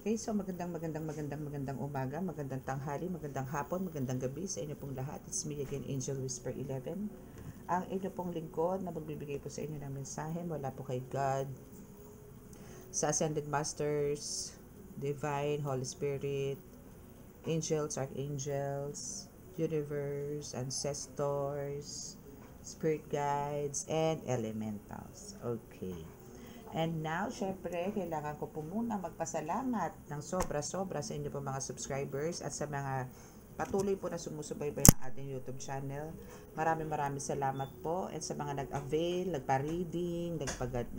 Okay, so magandang umaga, magandang tanghali, magandang hapon, magandang gabi sa inyo pong lahat. It's me again, Angel Whisper 11. Ang inyo pong lingkod na magbibigay po sa inyo ng mensahe mula po kay God, sa Ascended Masters, Divine, Holy Spirit, Angels, Archangels, Universe, Ancestors, Spirit Guides, and Elementals. Okay. And now, syempre, kailangan ko po muna magpasalamat ng sobra-sobra sa inyo po mga subscribers at sa mga patuloy po na sumusubaybay ng ating YouTube channel. Maraming salamat po. And sa mga nag-avail, nagpa-reading,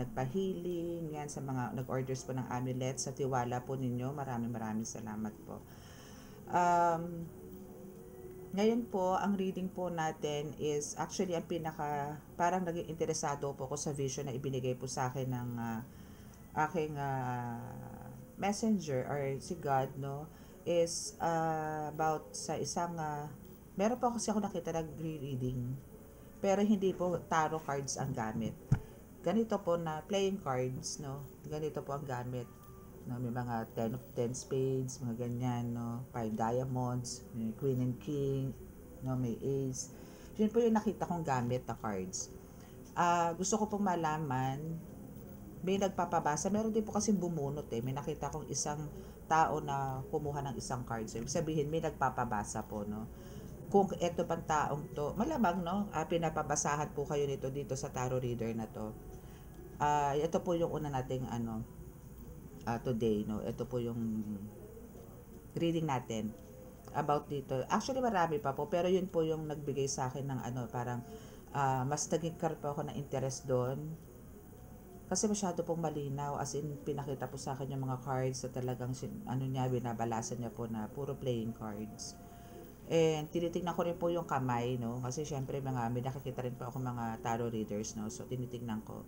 nagpa-healing, yan, sa mga nag-orders po ng amulet, sa tiwala po ninyo, maraming salamat po. Ngayon po, ang reading po natin is actually ang parang naging interesado po ako sa vision na ibinigay po sa akin ng aking messenger or si God, no, is about sa isang, meron po kasi ako nakita nag-reading, pero hindi po tarot cards ang gamit. Ganito po na playing cards, no, ganito po ang gamit. No, may mga 10 of 10 spades, mga ganyan, no, 5 diamonds, may queen and king, no, may ace. Yun po yung nakita kong gamit na cards. Gusto ko pong malaman, may nagpapabasa, meron din po kasi bumunot may nakita kong isang tao na kumuha ng isang card. So, ibig sabihin, may nagpapabasa po, no. Kung eto bang taong to, malamang, no, pinapabasahan po kayo nito dito sa tarot reader na to. Ito po yung una nating today, no. Ito po yung reading natin about dito. Actually, marami pa po, pero yun po yung nagbigay sa akin ng parang mas naging karoon po ako ng interest doon. Kasi masyado pong malinaw, as in pinakita po sa akin yung mga cards na talagang binabalasan niya po na puro playing cards. And tinitingnan ko rin po yung kamay, no, kasi syempre may nakikita rin po ako mga tarot readers, no, so tinitingnan ko.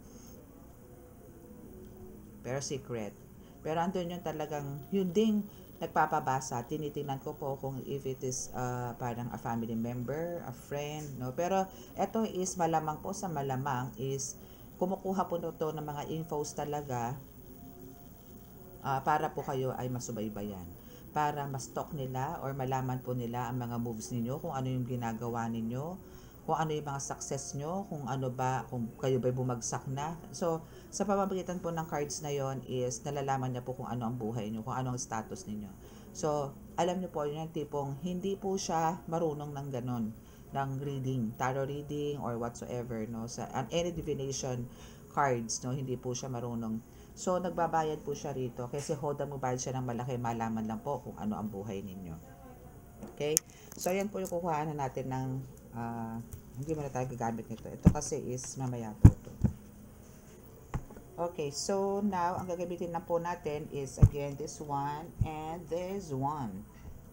Pero secret. Pero andun yung talagang, yun ding nagpapabasa, tinitingnan ko po kung if it is parang a family member, a friend, no. Pero ito is malamang po, sa malamang is kumukuha po nito ng mga infos talaga para po kayo ay masubaybayan, para ma-stalk nila or malaman po nila ang mga moves ninyo, kung ano yung ginagawa ninyo, kung ano yung mga success nyo, kung ano ba, kung kayo ba bumagsak na. So, sa pamamagitan po ng cards na yon is nalalaman niya po kung ano ang buhay nyo, kung ano ang status ninyo. So, alam niyo po, yung tipong hindi po siya marunong ng ganon, ng reading, tarot reading or whatsoever, no, sa any divination cards, no, hindi po siya marunong. So, nagbabayad po siya rito kasi hold magbayad siya ng malaki, malaman lang po kung ano ang buhay ninyo. Okay? So, yan po yung kukuhanan natin ng hindi mo na tayo gagamit nito. Ito kasi is mamaya po ito. Okay, so now, ang gagamitin na po natin is again this one and this one.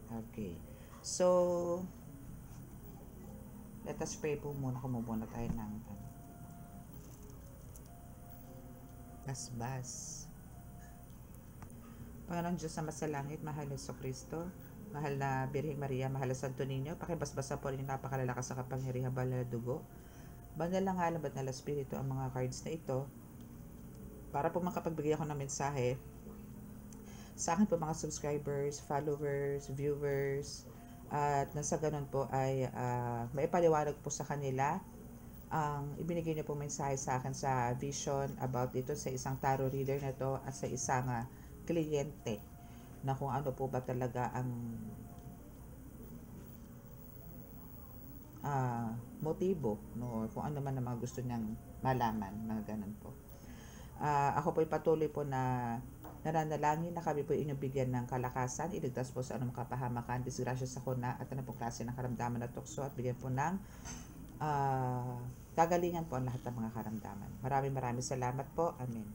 Okay. So, let us pray po muna. Kumubuna tayo ng basbas. Panginoon Diyos na masalangit, mahal na Kristo, mahal na Birheng Maria, mahal na Santo Niño, pakibasbasa po rin yung napakalalakas sa kapangyarihan banal na dugo. Banal lang alam at na Espiritu ang mga cards na ito para po makapagbigay ako ng mensahe sa akin po mga subscribers, followers, viewers, at nasa ganun po ay maipaliwanag po sa kanila ang ibinigay niyo po mensahe sa akin sa vision about dito sa isang tarot reader na to at sa isang kliyente na kung ano po ba talaga ang motibo, no, or kung ano man ang mga gusto niyang malaman, mga ganun po. Ako po ay patuloy po na nananalangin na kami po inyong bigyan ng kalakasan, iligtas po sa anumang kapahamakan, disgrasya sa kuna at anong klase ng karamdaman at tukso, at bigyan po ng kagalingan po ang lahat ng mga karamdaman. Maraming salamat po. Amen.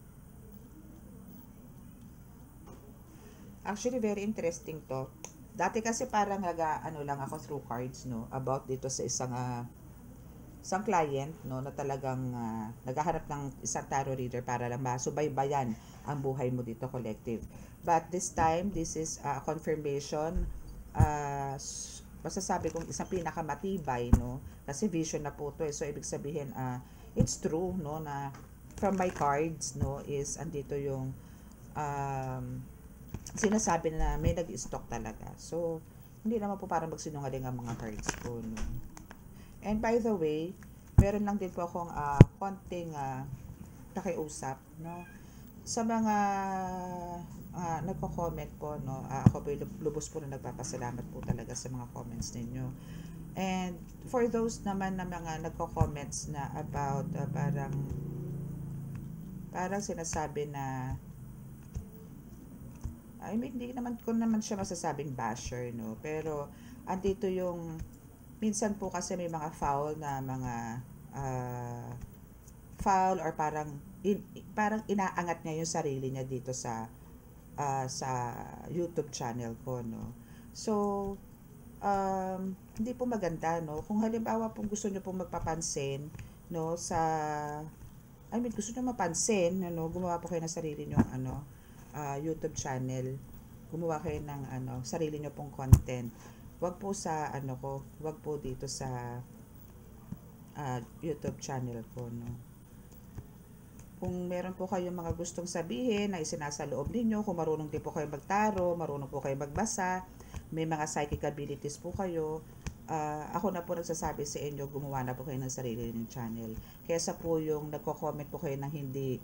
Actually, very interesting to. Dati kasi parang lang ako through cards, no, about dito sa isang client, no, na talagang naghahanap ng isang tarot reader para lang masubaybayan ang buhay mo dito, collective. But this time, this is a confirmation, masasabi kong isang pinakamatibay, no, kasi vision na po to so ibig sabihin it's true, no, na from my cards, no, is andito yung sinasabi na may nag-stock talaga. So, hindi naman po parang magsinungaling ang mga cards ko, no? And by the way, meron lang din po akong konting pakiusap, no? Sa mga nagko-comment po, no? Ako po lubos po na nagpapasalamat po talaga sa mga comments ninyo. And for those naman na mga nagko-comments na about parang sinasabi na I mean, hindi naman ko naman siya masasabing basher, no? Pero andito yung minsan po kasi may mga foul na mga uh, foul or parang inaangat niya yung sarili niya dito sa YouTube channel ko, no? So, hindi po maganda, no? Kung halimbawa po gusto niyo pong magpapansin, no, gusto niyo mapansin, ano, gumawa po kayo ng sarili niyo YouTube channel. Gumawa kayo ng sarili niyo pong content. Wag po sa wag po dito sa YouTube channel ko, no. Kung meron po kayong mga gustong sabihin na isinasa loob ninyo, kung marunong din po kayo magtaro, marunong po kayo magbasa, may mga psychic abilities po kayo, ako na po nagsasabi sa inyo, gumawa na po kayo ng sarili ng channel. Kesa po yung nagko-comment po kayo ng hindi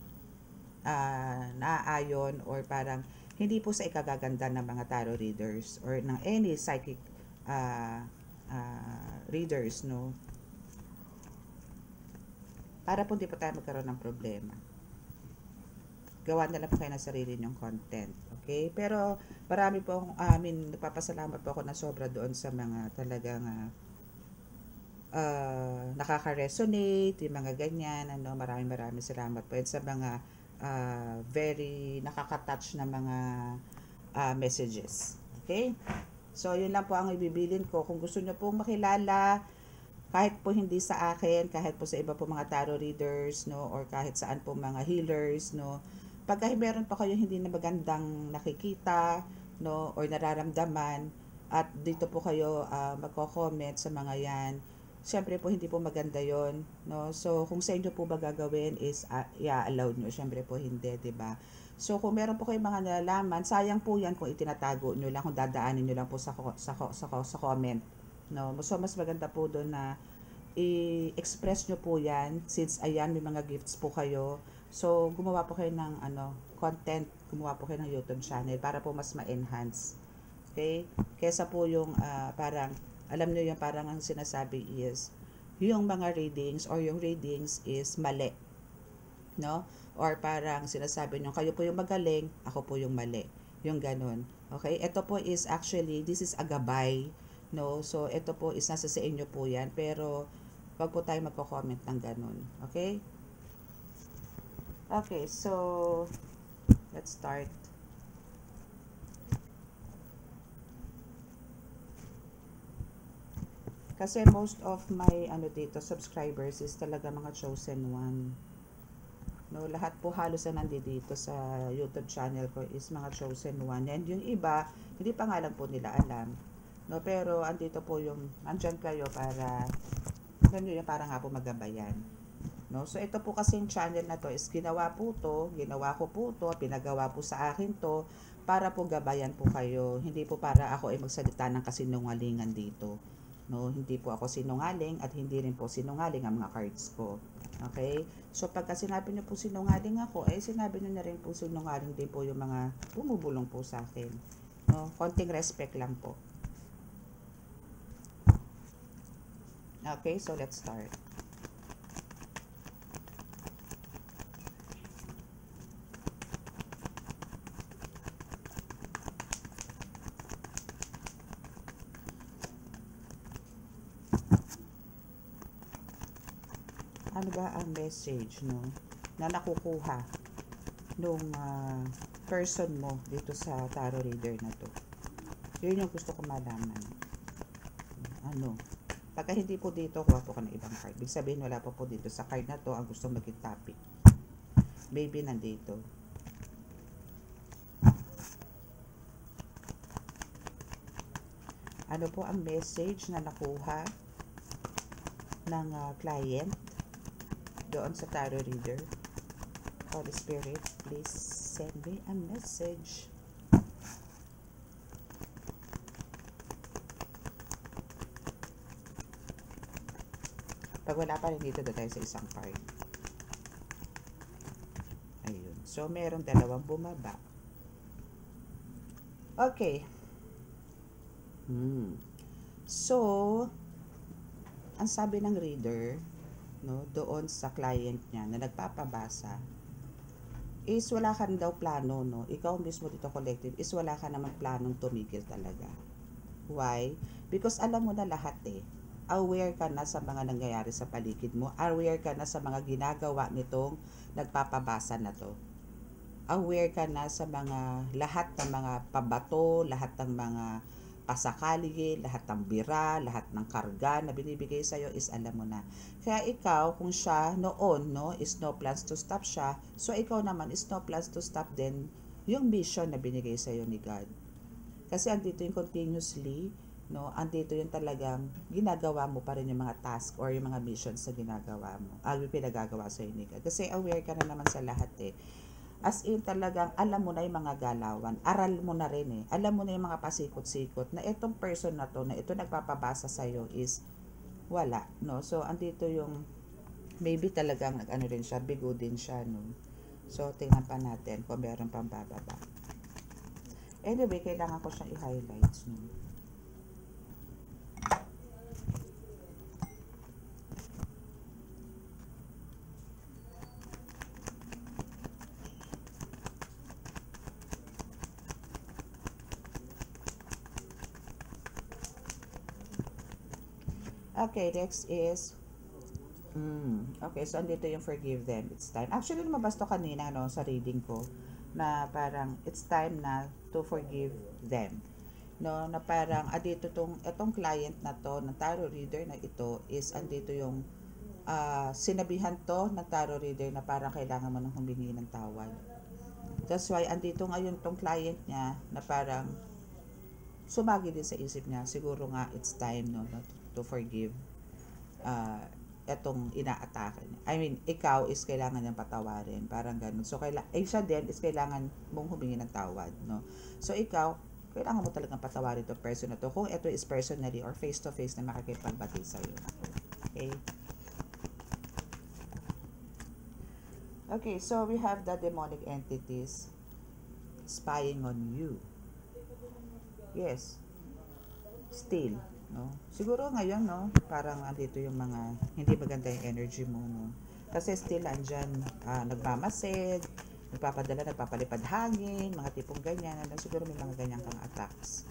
naaayon or parang hindi po sa ikagaganda ng mga tarot readers or ng any psychic readers, no? Para po hindi po tayo magkaroon ng problema. Gawa na lang po kayo ng sarili nyong content. Okay? Pero marami po nagpapasalamat po ako na sobra doon sa mga talagang nakaka-resonate, yung mga ganyan, maraming salamat po. At sa mga very nakaka-touch na mga messages. Okay? So, yun lang po ang ibibilin ko. Kung gusto nyo pong makilala, kahit po hindi sa akin, kahit po sa iba po mga tarot readers, no, or kahit saan po mga healers, no, pagka meron pa kayo hindi na magandang nakikita, no, or nararamdaman, at dito po kayo magko-comment sa mga yan, syempre po hindi po maganda yon, no. So kung sa inyo po ba gagawin is i-allow nyo, syempre po hindi, 'di ba? So kung meron po kayong mga nalalaman, sayang po yan kung itinatago nyo lang, kung dadaanin nyo lang po sa comment, no. So mas maganda po doon na i-express nyo po yan, since ayan may mga gifts po kayo. So gumawa po kayo ng content, gumawa po kayo ng YouTube channel para po mas ma-enhance. Okay? Kesa po yung parang alam nyo yung parang ang sinasabi is yung mga readings or yung readings is mali, no? Or parang sinasabi nyo kayo po yung magaling, ako po yung mali, yung ganun. Okay? Ito po is actually, this is a gabay, no? So ito po is nasa sa inyo po yan, pero wag po tayo magko-comment ng ganun. Okay? Okay, so let's start. Kasi most of my dito subscribers is talaga mga chosen one. No, lahat po halos na nandito sa YouTube channel ko is mga chosen one. And yung iba, hindi pa nga lang po nila alam. No, pero andito po yung andyan kayo para ganyan para nga po magabayan. No, so ito po kasi yung channel na to is ginawa ko po to, pinagawa po sa akin to para po gabayan po kayo. Hindi po para ako ay magsalita ng kasinungalingan dito. No, hindi po ako sinungaling at hindi rin po sinungaling ang mga cards ko. Okay? So pagka sinabi niyo po sinungaling ako, sinabi niyo na rin po sinungaling din po yung mga bumubulong po sa akin. No, konting respect lang po. Okay, so let's start. Ano ba ang message, no, na nakukuha nung person mo dito sa tarot reader na to? Yun yung gusto ko malaman. Pagka hindi po dito, kuha po ka ng ibang card. Ibig sabihin, wala pa po dito sa card na to ang gustong maging topic. Maybe nandito. Ano po ang message na nakuha ng client doon sa tarot reader? Holy Spirit, please send me a message. Pag wala pa rin dito, doon tayo sa isang card. Ayun. So, merong dalawang bumaba. Okay. So, ang sabi ng reader, no, doon sa client niya na nagpapabasa, is wala ka daw plano, no? Ikaw mismo dito collective, is wala ka namang planong tumigil talaga. Why? Because alam mo na lahat eh. Aware ka na sa mga nangyayari sa paligid mo. Aware ka na sa mga ginagawa nitong nagpapabasa na to. Aware ka na sa mga lahat ng mga pabato, lahat ng mga pasakali, lahat ng bira, lahat ng karga na binibigay sa'yo is alam mo na. Kaya ikaw, kung siya noon, no, is no plans to stop siya, so ikaw naman is no plans to stop din yung mission na binigay sa'yo ni God. Kasi andito yung continuously, no, andito yung talagang ginagawa mo pa rin yung mga task or yung mga missions na ginagawa mo. Yung pinagagawa sa'yo ni God. Kasi aware ka na naman sa lahat eh. As in talagang alam mo na yung mga galawan, aral mo na rin eh. Alam mo na yung mga pasikot-sikot na itong person na to, na ito nagpapabasa sa'yo is wala, no? So, andito yung maybe talagang ano rin siya, bigo din siya, no? So, tingnan pa natin kung meron pang bababa. Anyway, kailangan ko siyang i-highlights, no? Okay, next is okay, so andito yung forgive them. It's time. Actually, lumabas to kanina, no, sa reading ko, na parang it's time na to forgive them. No, na parang andito itong client na to, ng tarot reader na ito, is andito yung sinabihan to ng tarot reader na parang kailangan mo nang humingi ng tawad. That's why andito ngayon tong client niya na parang sumagi din sa isip niya, siguro nga it's time, no, to forgive etong inaatake niya. I mean, ikaw is kailangan niyang patawarin, parang ganun. So, siya din is kailangan mong humingi ng tawad, no? So, ikaw, kailangan mo talagang patawarin itong person na to kung ito is personally or face-to-face na makikipagbati sa'yo. Okay? Okay, so we have the demonic entities spying on you. Yes. Still, no? Siguro ngayon, no, parang andito yung mga hindi maganda yung energy mo, no? Kasi still andyan, nagmamasid, nagpapadala, nagpapalipad hangin, mga tipong ganyan, ano, siguro may mga ganyan kang attacks.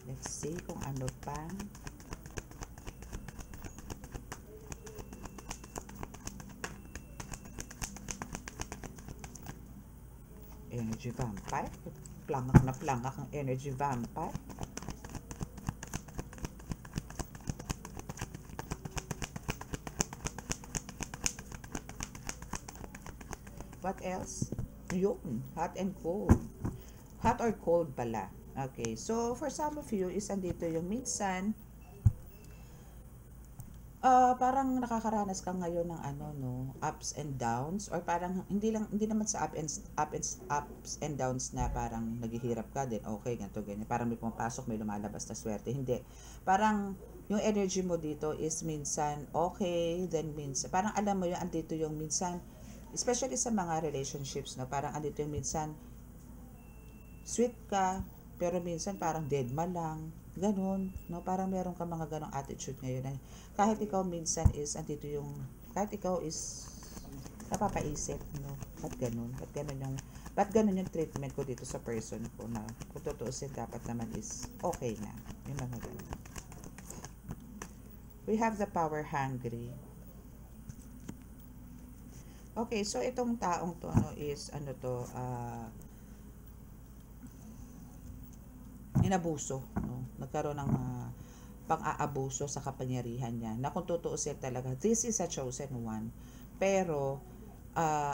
Let's see kung ano pa. Energy vampire. Plangak na plangak ang energy vampire. What else? Yun. Hot and cold. Hot or cold pala. Okay. So, for some of you, is andito yung minsan, parang nakakaranas ka ngayon ng ano, no, ups and downs, or parang hindi naman sa ups and downs na parang naghihirap ka din, okay, ganito ganyan, parang may pumapasok, may lumalabas na swerte, hindi. Parang yung energy mo dito is minsan okay, then minsan parang alam mo yung andito yung minsan, especially sa mga relationships, no, parang andito yung minsan sweet ka, pero minsan parang deadma lang, ganun, no? Parang meron ka mga ganong attitude ngayon. Kahit ikaw minsan is, andito yung, kahit ikaw is napapaisip, no? Ba't ganun? Ba't ganun yung treatment ko dito sa person ko na kung tutuusin dapat naman is okay na. Yung mga ganun. We have the power hungry. Okay, so itong taong to, no, is, ano to, inabuso, no? Nagkaroon ng pang-aabuso sa kapangyarihan niya na kung tutuusin talaga, this is a chosen one, pero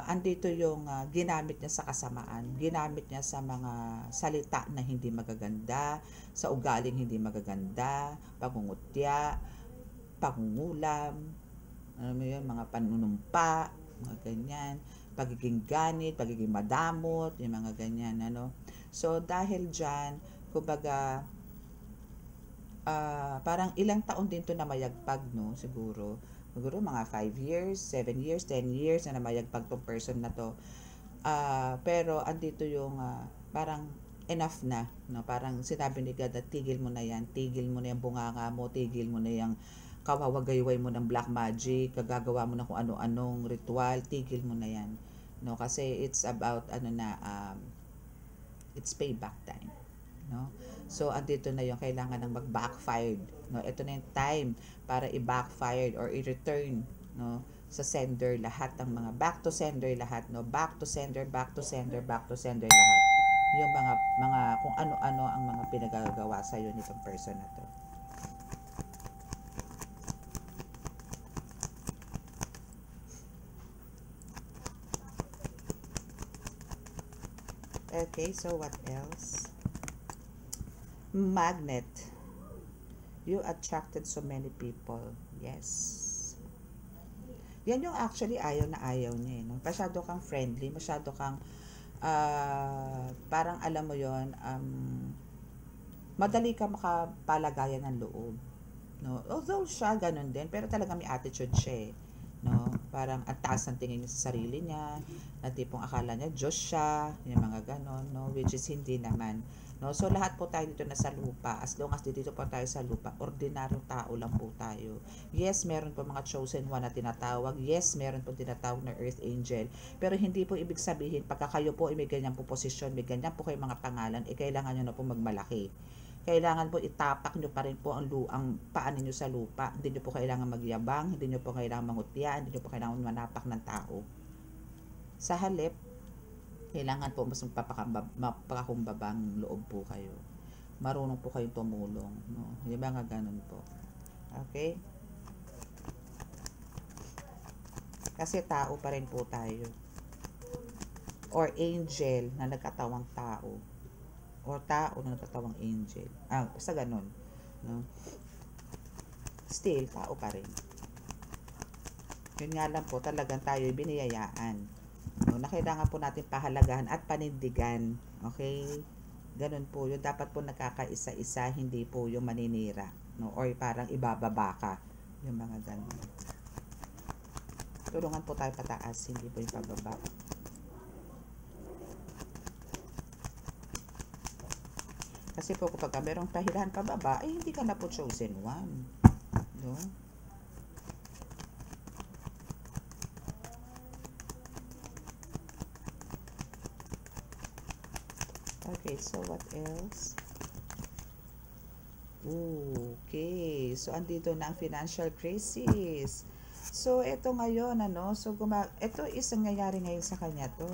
andito yung ginamit niya sa kasamaan, ginamit niya sa mga salita na hindi magaganda, sa ugaling hindi magaganda, pangungutya, pangungulam, ano mo yun, mga panunumpa, mga ganyan, pagiging ganit, pagiging madamot, yung mga ganyan, ano. So, dahil dyan, kumbaga, parang ilang taon din to na mayagpag, no? Siguro mga 5 years, 7 years, 10 years na namayagpag tong person na to. Pero andito yung parang enough na, no? Parang sinabi ni God na tigil mo na yan, tigil mo na yung bunganga mo, tigil mo na yung kawawagayway mo ng black magic, kagagawa mo na kung ano-anong ritual, tigil mo na yan, no? Kasi it's about it's payback time, no? So andito na yung kailangan ng mag-backfired, no? Ito na yung time para i-backfired or i-return, no, sa sender lahat ng mga back to sender lahat, no? Back to sender, back to sender, back to sender lahat. Yung mga kung ano-ano ang mga pinagagawa sa iyo nitong person na to. Okay, so what else? Magnet. You attracted so many people. Yes. Yan yung actually ayaw na ayaw niya, no? Masyado kang friendly, masyado kang parang alam mo yon, madali ka makapalagayan ng loob, no? Although siya ganun din, pero talaga may attitude siya, no? Parang ang taas ng tingin niya sa sarili niya, na tipong akala niya Diyos siya, yung mga ganon, no? Which is hindi naman, no? So lahat po tayo dito nasa lupa, as long as dito po tayo sa lupa, ordinaryong tao lang po tayo. Yes, meron po mga chosen one na tinatawag, yes, meron po tinatawag na earth angel, pero hindi po ibig sabihin pagka kayo po ay may ganyan po posisyon, may ganyan po kayo mga pangalan, kailangan nyo na po magmalaki. Kailangan po itapak nyo pa rin po ang paa ninyo sa lupa. Hindi nyo po kailangan magyabang, hindi nyo po kailangan mangutya, hindi nyo po kailangan manapak ng tao. Sa halip, kailangan po mas mapakakumbabang loob po kayo. Marunong po kayong tumulong, no? Yung mga ganun po. Okay? Kasi tao pa rin po tayo. Or angel na nagkatawang tao. O tao na nagkatawang angel. Basta ganun, no? Still, tao pa rin. Yun nga lang po, talagang tayo biniyayaan, no? Na kailangan po natin pahalagahan at panindigan. Okay? Ganun po. Yung dapat po nakakaisa-isa, hindi po yung maninira, no? Or parang ibababa ka. Yung mga ganun. Tulungan po tayo pataas, hindi po yung pababa. Kasi po kapag merong tahilan pababa, ay hindi ka na po chosen one, no? Okay, so what else? Okay, so andito na ang financial crisis. So ito ngayon, ano, so ito is nangyayari ngayon sa kanya to,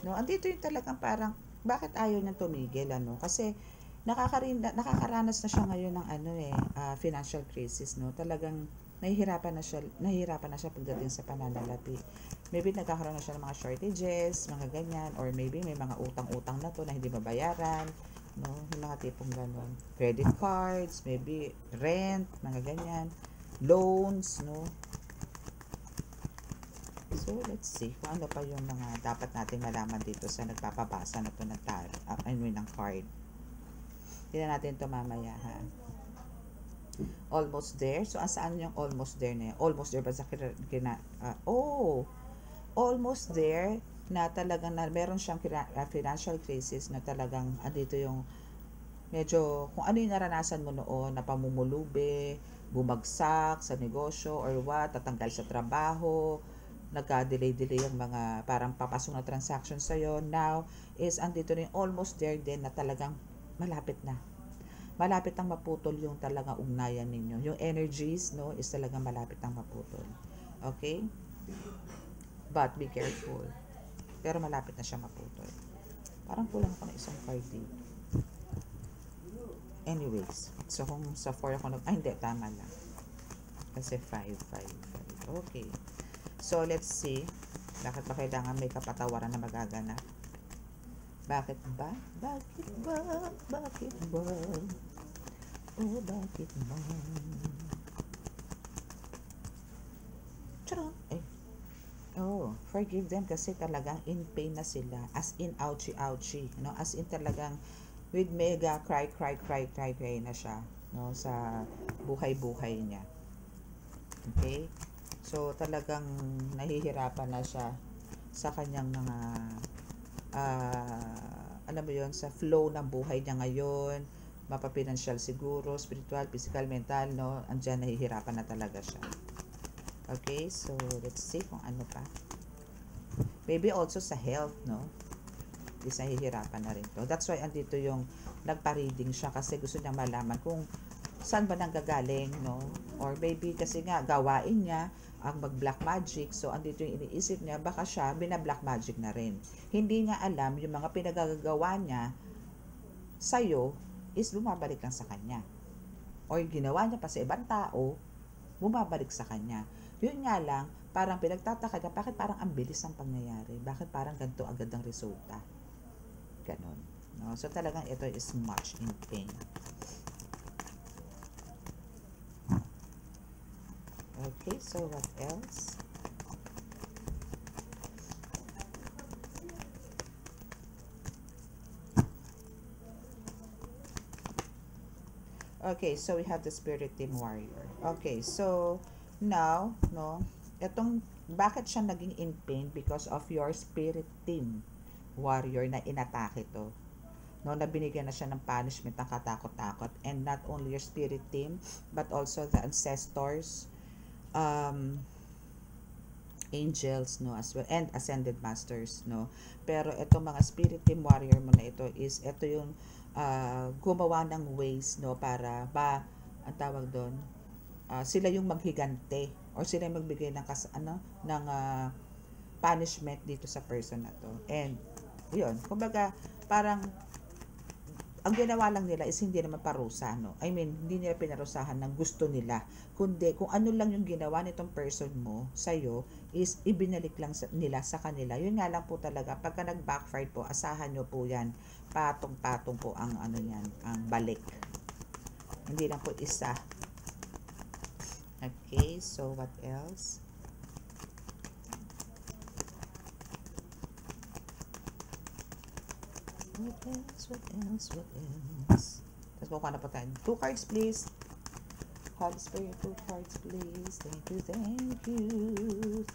no? Andito yung talagang parang bakit ayaw niyang tumigil, ano? Kasi nakakaranas na siya ngayon ng financial crisis, no? Talagang nahihirapan na siya pagdating sa pananalapi. Maybe nagkakaroon na siya ng mga shortages, mga ganyan, or maybe may mga utang-utang na to na hindi mabayaran, no? Yung mga tipong gano'n. Credit cards, maybe rent, mga ganyan, loans, no? So, let's see kung ano pa yung mga dapat nating malaman dito sa nagpapabasa na ito ng ng card. Tingnan natin ito mamaya, ha? Almost there. So, saan yung almost there na yun? Almost there ba sa almost there na talagang na meron siyang financial crisis na talagang andito yung medyo kung ano yung naranasan mo noon na pamumulubi, bumagsak sa negosyo or what, tatanggal sa trabaho, nagka-delay yung mga parang papasok na transaction sa'yo. Now is andito rin almost there din na talagang malapit na. Malapit nang maputol yung talagang ugnayan ninyo. Yung energies, no, is talagang malapit nang maputol. Okay? But be careful. Pero malapit na siya maputol. Parang kulang ako ng isang card dito. Anyways, so kung sa 4 ako hindi, tama lang. Kasi 5. Okay. So, let's see. Bakit ba kailangan may kapatawaran na magaganap? Bakit ba? Bakit ba? Bakit ba? Oh, bakit ba? Charot! forgive them kasi talagang in pain na sila. As in, ouchie, ouchie. No? As in talagang with mega cry na siya. No? Sa buhay-buhay niya. Okay? So, talagang nahihirapan na siya sa kanyang mga alam mo yon, sa flow ng buhay niya ngayon, mapapinancial siguro, spiritual, physical, mental, no? Andiyan nahihirapan na talaga siya. Okay, so let's see kung ano pa. Maybe also sa health, no? Is nahihirapan na rin to. That's why andito yung nagpa-reading siya kasi gusto niya malaman kung saan ba nanggagaling, no? Or maybe kasi nga gawain niya ang mag-black magic, so andito yung iniisip niya, baka siya bina-black magic na rin. Hindi niya alam yung mga pinagagawa niya sa'yo is bumabalik lang sa kanya. Or ginawa niya pa sa ibang tao, bumabalik sa kanya. Yun nga lang, parang pinagtataka niya, bakit parang ang bilis ang pangyayari? Bakit parang ganito agad ang resulta? Ganon. No? So talagang ito is much in pain. Okay, so what else? Okay, so we have the spirit team warrior. Okay, so now, no, etong bakit siya naging in pain? Because of your spirit team warrior na inatake to. No, na binigyan na siya ng punishment ng katakot-takot, and not only your spirit team but also the ancestors, angels, no, as well, and ascended masters, no. Pero itong mga spirit team warrior mo na ito is ito yung gumawa ng ways, no, para ang tawag doon, sila yung maghigante or sila yung magbigay ng punishment dito sa person na to. And yun, kumbaga parang ang ginawa lang nila is hindi naman parusa, no? I mean, hindi nila pinarusahan ng gusto nila. Kundi, kung ano lang yung ginawa nitong person mo sa'yo, is ibinalik lang nila sa kanila. Yun nga lang po talaga, pagka nag-backfire po, asahan nyo po yan. Patong-patong po ang ano yan, ang balik. Hindi lang po isa. Okay, so what else? What else? Tapos kukuha na po tayo. 2 cards, please. Holy Spirit, 2 cards, please. Thank you.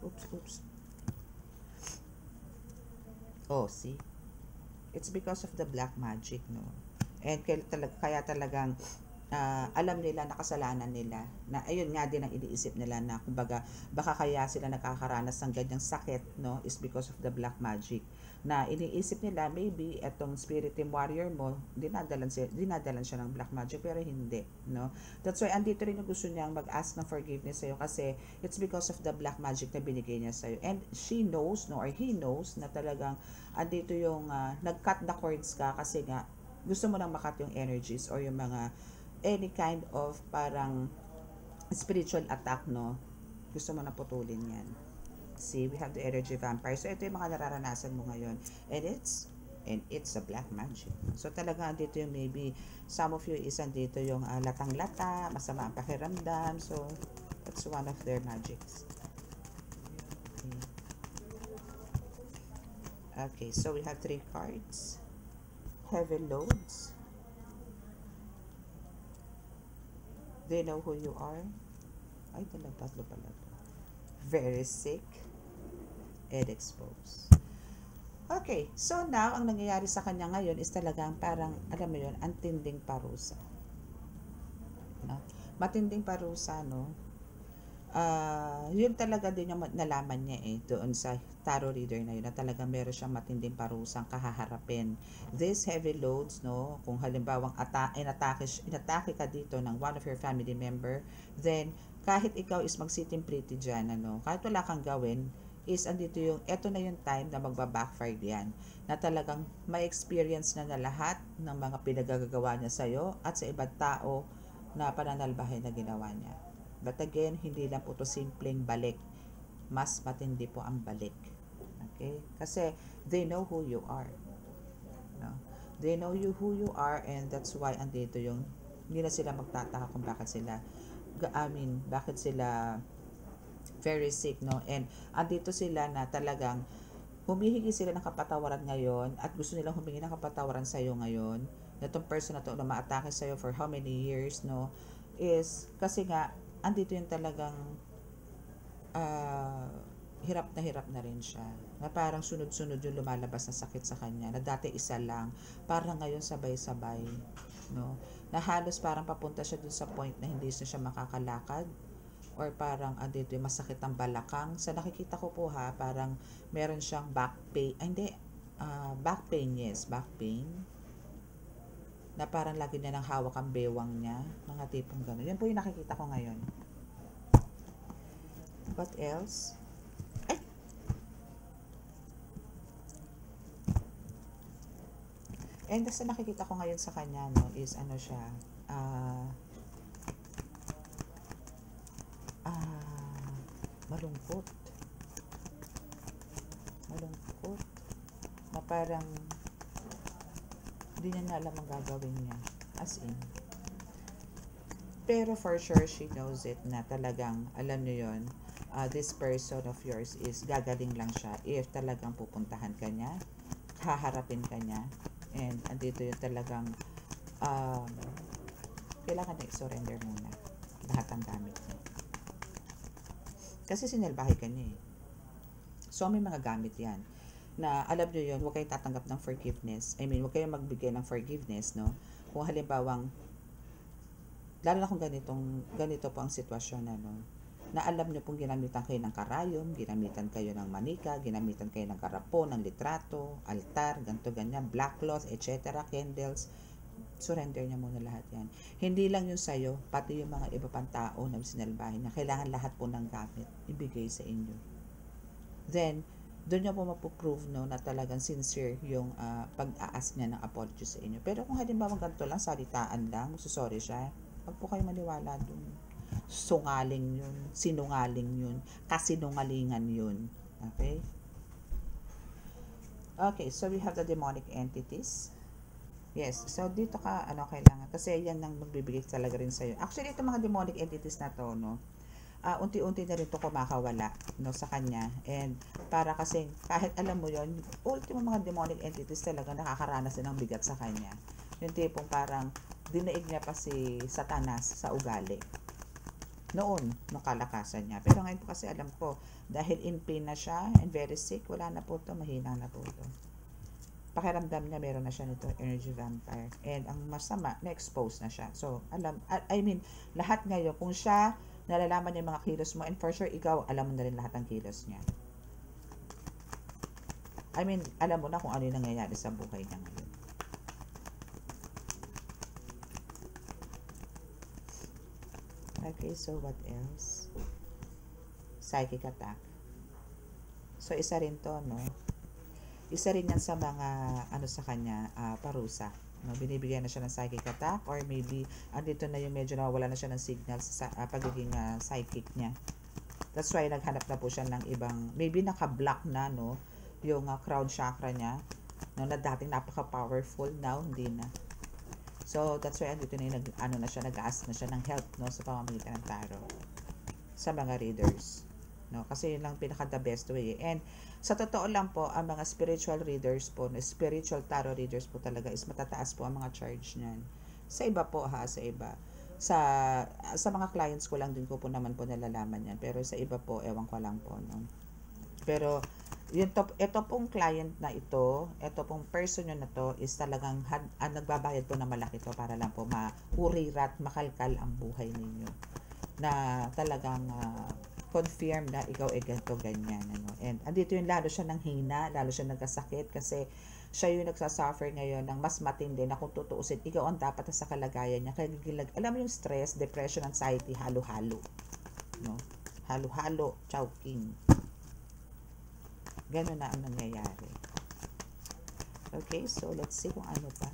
Oops. Oh, see? It's because of the black magic, no? And kaya talagang alam nila na kasalanan nila, na ayun nga din ang iniisip nila na kumbaga baka kaya sila nakakaranas ng ganyang sakit, no, is because of the black magic, na iniisip nila maybe etong spirit team warrior mo dinadalan siya ng black magic, pero hindi, no. That's why andito rin yung gusto niyang mag-ask ng forgiveness sa'yo kasi it's because of the black magic na binigay niya sa'yo, and she knows, no, or he knows na talagang andito yung nag-cut the cords ka kasi nga gusto mo nang makat yung energies or yung mga any kind of parang spiritual attack, no? Gusto mo na putulin yan. See, we have the energy vampire. So, ito yung mga nararanasan mo ngayon. And it's a black magic. So, talaga dito yung maybe, some of you is dito yung latang-lata, masama ang pakiramdam. So, that's one of their magics. Okay, so we have 3 cards. Heavy loads. They know who you are. Ay, tatlo pala to. Very sick and exposed. Okay, so now, ang nangyayari sa kanya ngayon is talagang parang, alam mo yun, antinding parusa. No? Matinding parusa, no? Yun talaga din yung nalaman niya doon sa tarot reader na yun, na talaga meron siyang matinding parusang kahaharapin. These heavy loads, no, kung halimbawang inatake ka dito ng one of your family member, then kahit ikaw is mag-sitting pretty dyan, ano, kahit wala kang gawin, is andito yung, eto na yung time na magbabackfire yan, na talagang may experience na lahat ng mga pinagagawa niya sa'yo at sa ibang tao na pananalbahay na ginawa niya. But again, hindi lang po ito simpleng balik. Mas matindi po ang balik. Okay? Kasi they know who you are. No? They know who you are, and that's why andito yung, hindi na sila magtataka kung bakit sila Very sick, no? And andito sila na talagang humihingi sila ng kapatawaran ngayon at gusto nilang humingi ng kapatawaran sa iyo ngayon. Na itong person na to na ma-atake sa iyo for how many years, no? Is kasi nga andito yung talagang ah, hirap na rin siya. Na parang sunod-sunod yung lumalabas na sakit sa kanya. Na dati isa lang, parang ngayon sabay-sabay, no? Na halos parang papunta siya dun sa point na hindi na siya makakalakad or parang dito yung masakit ang balakang. Sa nakikita ko po ha, parang meron siyang back pain. Ay, hindi. Back pain, yes. Back pain. Na parang lagi niya nang hawak ang bewang niya. Mga tipong gano'n. Yan po yung nakikita ko ngayon. What else? Ay! And sa nakikita ko ngayon sa kanya, no, is ano siya, malungkot. Malungkot. Na parang hindi niya na alam ang gagawin niya. As in. Pero for sure, she knows it na talagang, alam niyo yun, this person of yours is gagaling lang siya if talagang pupuntahan ka niya, haharapin ka niya, and andito yung talagang kailangan na i-surrender muna lahat ng gamit niya. Kasi sinalbahe ka niya eh. So, may mga gamit yan na alam nyo yun, huwag kayong tatanggap ng forgiveness. I mean, huwag kayong magbigay ng forgiveness, no? Kung halimbawang, lalo na kung ganito po ang sitwasyon, ano, na alam nyo pong ginamitan kayo ng karayom, ginamitan kayo ng manika, ginamitan kayo ng karapon, ng litrato, altar, ganito, ganyan, black cloth, etc., candles, surrender niya muna lahat yan. Hindi lang yung sa'yo, pati yung mga iba pang tao na sinalbahin niya, kailangan lahat po ng gamit ibigay sa inyo. Then, doon niya po mapuprove, no, na talagang sincere yung pag-a-ask niya ng apology sa inyo. Pero kung halimbawa ganito lang, salitaan lang, magsusorry siya, wag po kayo maniwala doon. Sungaling yun, sinungaling yun, kasinungalingan yun. Okay? Okay, so we have the demonic entities. Yes, so dito ka, kailangan, kasi yan ang magbibigay talaga rin sa'yo. Actually, itong mga demonic entities na to, no, unti-unti na rin to kumakawala, no, sa kanya. And para kasi, kahit alam mo yon, ultimo mga demonic entities talaga nakakaranas din ng bigat sa kanya. Yung tipong parang, dinaig niya pa si Satanas sa ugali. Noon, nung kalakasan niya. Pero ngayon po kasi alam ko, dahil in pain na siya, and very sick, wala na po to, mahina na po to. Pakiramdam niya meron na siya nito energy vampire, and ang masama na-expose na siya. So I mean lahat ngayon kung siya nalalaman niya yung mga kilos mo, and for sure ikaw alam mo na rin lahat ng kilos niya. I mean alam mo na kung ano yung nangyayari sa buhay niya ngayon. Okay, so what else? Psychic attack. So isa rin to, no? Isa rin yan sa mga sa kanya, parusa. No, binibigyan na siya ng psychic attack, or maybe andito na yung medyo nawawala na siya ng signals sa pagiging psychic niya. That's why naghanap na po siya ng ibang, maybe naka-block na, no, yung crown chakra niya, no, na dating napaka-powerful, now hindi na. So that's why andito na yung nag-ask na siya ng help, no, sa pamamagitan ng tarot sa mga readers. No, kasi yun lang pinaka the best way. And sa totoo lang po, ang mga spiritual readers po, spiritual tarot readers po talaga is matataas po ang mga charge niyan. Sa iba po ha, sa iba. Sa mga clients ko lang din ko po naman po nalalaman yan. Pero sa iba po, ewan ko lang po. No? Pero ito pong client na ito pong person nyo na to is talagang nagbabayad po na malaki to para lang po maurirat, makalkal ang buhay ninyo. Na talagang confirm na ikaw ganito, ganyan. Ano? And andito yung lalo siya ng hina, lalo siya nagkasakit kasi siya yung nagsasuffer ngayon ng mas matindi na kung tutuusin, ikaw ang dapat sa kalagayan niya. Kaya alam mo yung stress, depression, anxiety, halo-halo. No? Halo-halo, choking. Ganun na ang nangyayari. Okay, so let's see kung ano pa.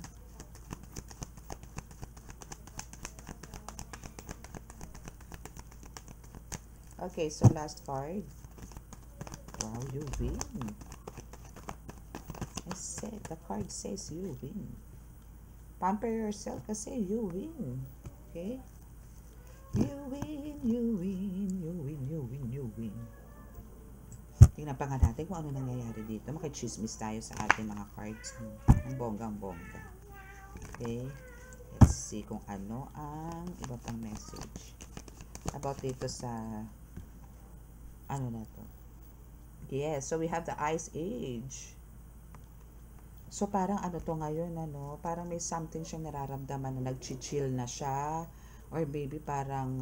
Okay, so last card. Wow, you win. I said, the card says you win. Pamper yourself kasi you win. Okay? You win, you win, you win, you win, you win. Tingnan pa nga natin kung ano nangyayari dito. Makichismis tayo sa ating mga cards. Ang bonggang-bongga. Okay. Let's see kung ano ang iba pang message. About dito sa ano na to. Yes, so we have the Ice Age. So parang ano to ngayon, ano, parang may something siyang nararamdaman na nag-chill na siya. Or maybe parang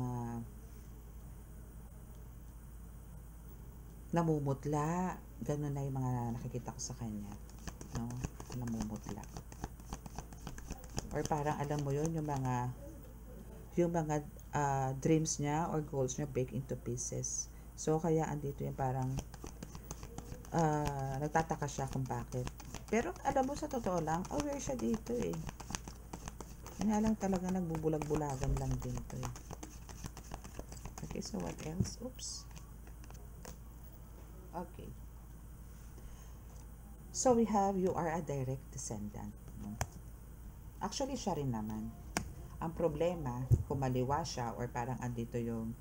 namumutla. Ganun na yung mga nakikita ko sa kanya. No? Namumutla. Or parang alam mo yun, yung mga dreams niya or goals niya break into pieces. So kaya andito yung parang nagtataka siya kung bakit. Pero alam mo, sa totoo lang, aware siya dito eh. Kanya lang talaga nagbubulag-bulagan lang dito eh. Okay, so what else? Oops. Okay. So we have, you are a direct descendant. No? Actually, siya rin naman. Ang problema, kung maliwa siya or parang andito yung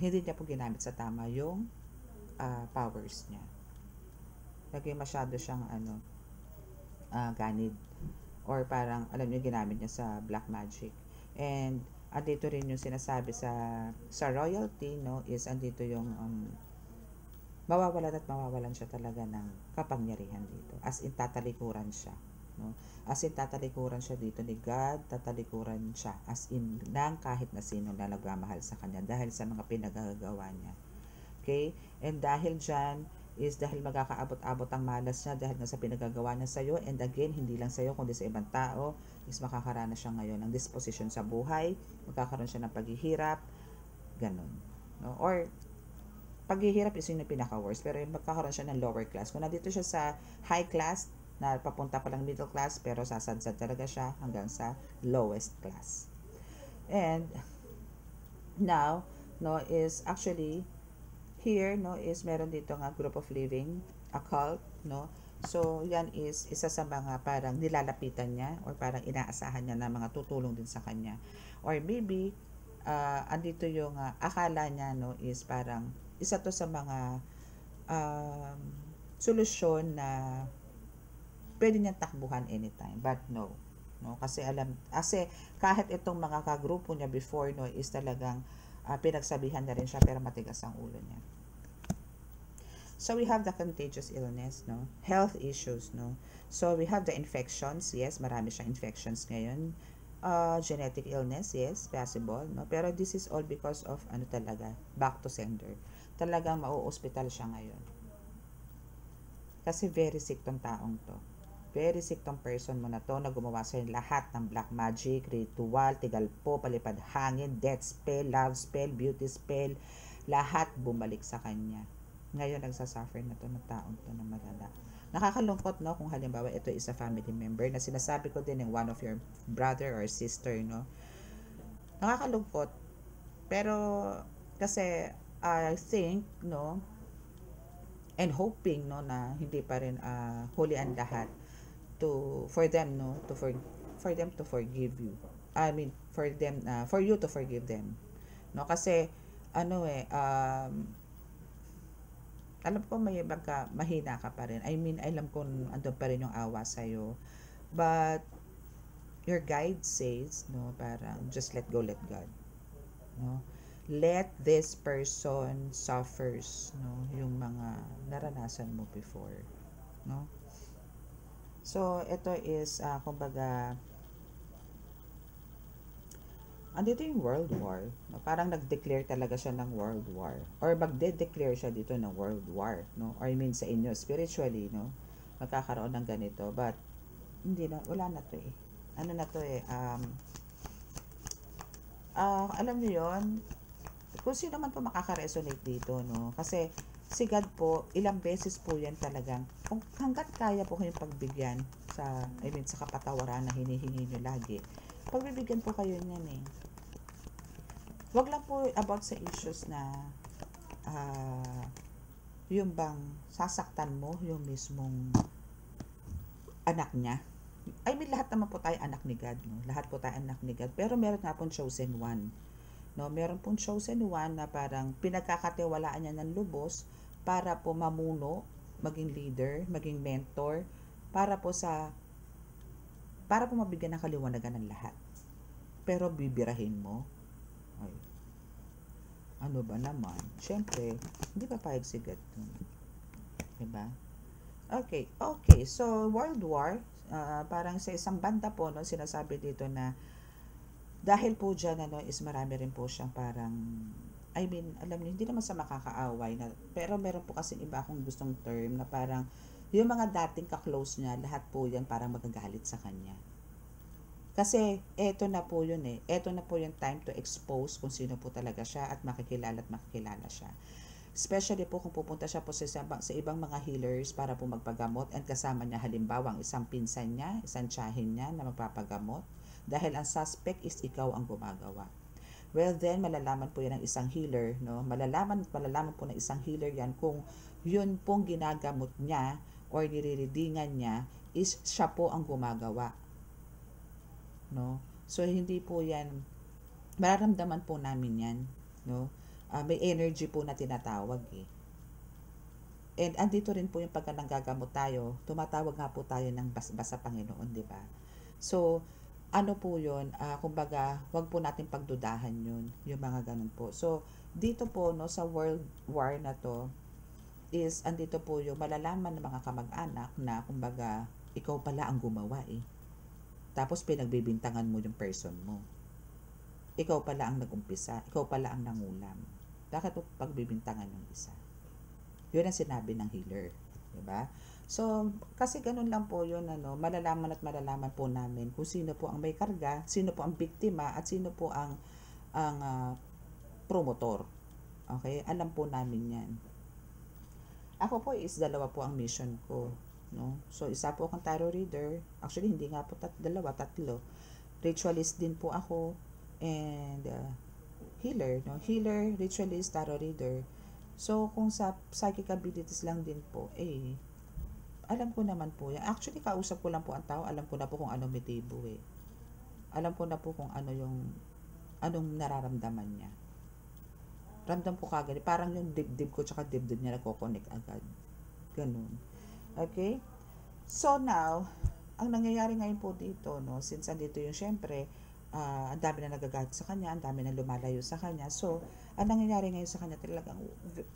hindi niya po ginamit sa tama yung powers niya. Lagi masyado siyang ganid. Or parang, alam niyo, ginamit niya sa black magic. And andito rin yung sinasabi sa royalty, no, is andito yung mawawalan siya talaga ng kapangyarihan dito. As in, tatalikuran siya. No? As in, tatalikuran siya dito ni God, tatalikuran siya. As in, ng kahit na sino na nagmamahal sa kanya dahil sa mga pinagagawa niya. Okay? And dahil dyan, is dahil magkakaabot-abot ang malas niya dahil nga sa pinagagawa niya sa'yo. And again, hindi lang sa'yo, kundi sa ibang tao, is makakaranas siya ngayon ng disposition sa buhay, magkakaroon siya ng paghihirap, ganun. No? Or, paghihirap is yung pinaka-worst, pero yung magkakaroon siya ng lower class. Kung nandito siya sa high class, na papunta pa lang middle class, pero sasadsad talaga siya hanggang sa lowest class. And now, no, is actually here, no, is meron dito nga group of living, a cult, no. So, yan is isa sa mga parang nilalapitan niya or parang inaasahan niya na mga tutulong din sa kanya. Or maybe, andito yung akala niya, no, is parang isa to sa mga solusyon na pwede niyang takbuhan anytime, but no, kasi kahit itong mga kagrupo niya before, no, is talagang pinagsabihan na rin siya, pero matigas ang ulo niya. So we have the contagious illness, no, health issues, no. So we have the infections. Yes, marami siyang infections ngayon. Genetic illness, yes, possible, no, pero this is all because of talaga, back to sender. Talagang mau-hospital siya ngayon. Kasi very sick tong taong to. Very sick tong person mo na to na gumawa sa'yo lahat ng black magic, ritual, tigalpo, palipad hangin, death spell, love spell, beauty spell, lahat bumalik sa kanya. Ngayon nagsasuffer na to ng taong to na malala. Nakakalungkot, no, kung halimbawa ito is a family member na sinasabi ko din ng one of your brother or sister, no. Nakakalungkot. Pero kasi I think, no, and hoping, no, na hindi pa rin huli ang lahat for them, no, for them to forgive you. I mean, for you to forgive them. No, kasi alam ko may mahina ka pa rin. I mean, alam ko andun pa rin yung awa sa'yo. But your guide says, no, parang just let go, let God. No? Let this person suffers, no, yung mga naranasan mo before, no. So ito is kumbaga andito yung world war, no? Parang nag-declare talaga siya ng world war or magde-declare siya dito ng world war, no, or I mean sa inyo spiritually, no, magkakaroon ng ganito, but hindi na, wala na to eh, na to eh, alam niyo yon, kung sino man po makaka-resonate dito, no? Kasi si God po, ilang beses po yan talagang, kung hanggat kaya po kayong pagbigyan sa kapatawaran na hinihingi nyo lagi, pagbibigyan po kayo niyan eh. Wag lang po about sa issues na yung bang sasaktan mo yung mismong anak niya. I mean, lahat naman po tayo anak ni God, no? Lahat po tayo anak ni God. Pero meron nga pong chosen one. No, meron pong chosen one na parang pinagkakatiwalaan niya ng lubos para po mamuno, maging leader, maging mentor, para po mabigyan ng kaliwanagan ng lahat. Pero bibirahin mo, ay, ano ba naman? Siyempre, hindi pa payag si God dun. Diba? Okay. So, World War, parang sa isang banda po, no, sinasabi dito na dahil po dyan, is marami rin po siyang parang, I mean, alam niyo, hindi naman sa makakaaway, pero meron po kasi iba akong gustong term na parang, yung mga dating ka-close niya, lahat po yan parang magagalit sa kanya. Kasi, eto na po yun eh. Eto na po yung time to expose kung sino po talaga siya at makikilala siya. Especially po kung pupunta siya po sa ibang mga healers para po magpagamot and kasama niya halimbawa ang isang pinsan niya, isang tiyahin niya na magpapagamot dahil ang suspect is ikaw ang gumagawa. Well then, malalaman po yan ng isang healer, no? Malalaman po ng isang healer yan kung yun pong ginagamot niya or niriridingan niya is siya po ang gumagawa. No? So, hindi po yan, mararamdaman po namin yan, no? May energy po na tinatawag eh. And andito rin po yung pagka nanggagamot tayo, tumatawag nga po tayo ng basa Panginoon, di ba? So, ano po yun, kumbaga, wag po natin pagdudahan yun, yung mga ganun po. So, dito po, no, sa World War na to, is andito po yung malalaman ng mga kamag-anak na, kumbaga, ikaw pala ang gumawa eh. Tapos pinagbibintangan mo yung person mo. Ikaw pala ang nag-umpisa, ikaw pala ang nangulam. Bakit pagbibintangan yung isa? Yun ang sinabi ng healer, di ba? So, kasi ganun lang po yun, malalaman po namin kung sino po ang may karga, sino po ang biktima, at sino po ang promotor. Okay? Alam po namin yan. Ako po is dalawa po ang mission ko. No? So, isa po akong tarot reader. Actually, hindi nga po tatlo. Ritualist din po ako. And healer. No? Healer, ritualist, tarot reader. So, kung sa psychic abilities lang din po, alam ko naman po yan. Actually, kausap ko lang po ang tao. Alam ko na po kung ano motibo eh. Alam ko na po kung anong nararamdaman niya. Ramdam ko kagad. Parang yung dibdib ko tsaka dibdib niya nagko-connect agad. Ganun. Okay? So now, ang nangyayari ngayon po dito, no, since andito yung syempre, ang dami na nagagalit sa kanya, ang dami na lumalayo sa kanya. So, ang nangyayari ngayon sa kanya talagang,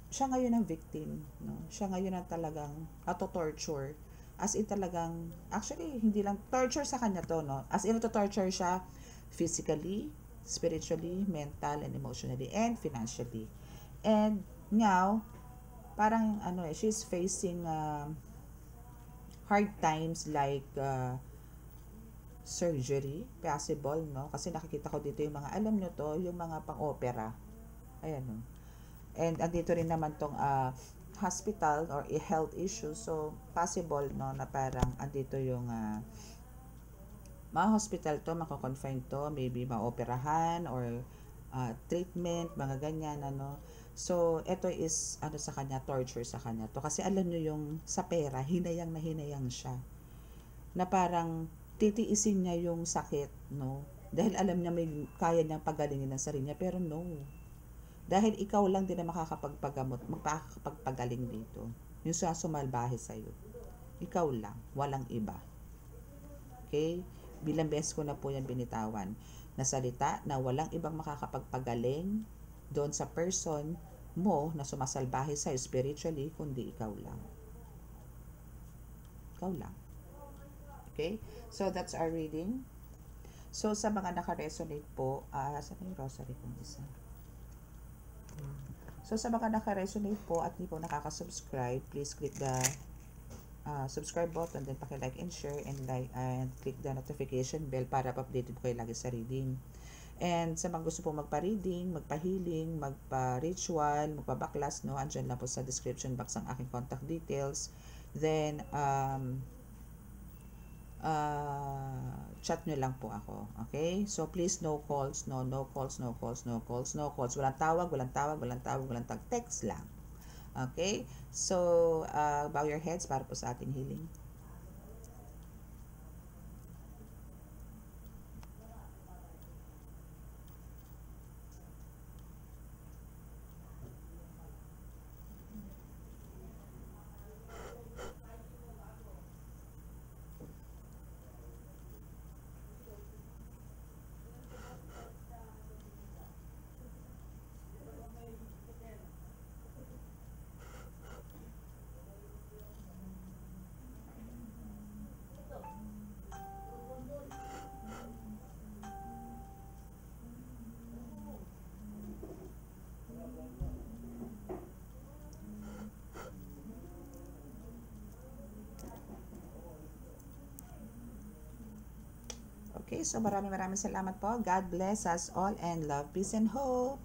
siya ngayon ang victim, no? Siya ngayon ang talagang ato-torture. As in talagang, actually, hindi lang torture sa kanya to, no? As in, ato-torture siya physically, spiritually, mental, and emotionally, and financially. And now, parang she's facing hard times like surgery, possible, no? Kasi nakikita ko dito yung mga, alam nyo to, yung mga pang-opera. Ayan, no? And andito rin naman tong hospital or health issue. So, possible, no, na parang andito yung mga hospital to, mako-confine to, maybe maoperahan or treatment, mga ganyan, So, ito is, sa kanya, torture sa kanya to. Kasi alam nyo yung sa pera, hinayang na hinayang siya. Na parang, titiisin niya yung sakit, no? Dahil alam niya may kaya niyang pagalingin ng sarili niya, pero no. Dahil ikaw lang din na makakapagpagamot, magpapagaling dito. Yung sumalbahe sa'yo. Ikaw lang, walang iba. Okay? Bilang beses ko na po yan binitawan na salita na walang ibang makakapagpagaling doon sa person mo na sumasalbahe sa'yo spiritually, kundi ikaw lang. Ikaw lang. Okay? So, that's our reading. So, sa mga naka-resonate po, saan yung rosary kong isa? So, sa mga naka-resonate po at di po nakaka-subscribe, please click the subscribe button, then paki-like and share, and click the notification bell para pa-updated po kayo lagi sa reading. And sa mga gusto po magpa-reading, magpa-healing, magpa-ritual, magpa-backlash, no, andyan lang po sa description box ang aking contact details. Then, chat nyo lang po ako. Okay? So, please, no calls, no calls. Walang tawag. Text lang. Okay? So, bow your heads para po sa ating healing. Okay, so maraming salamat po. God bless us all and love, peace and hope.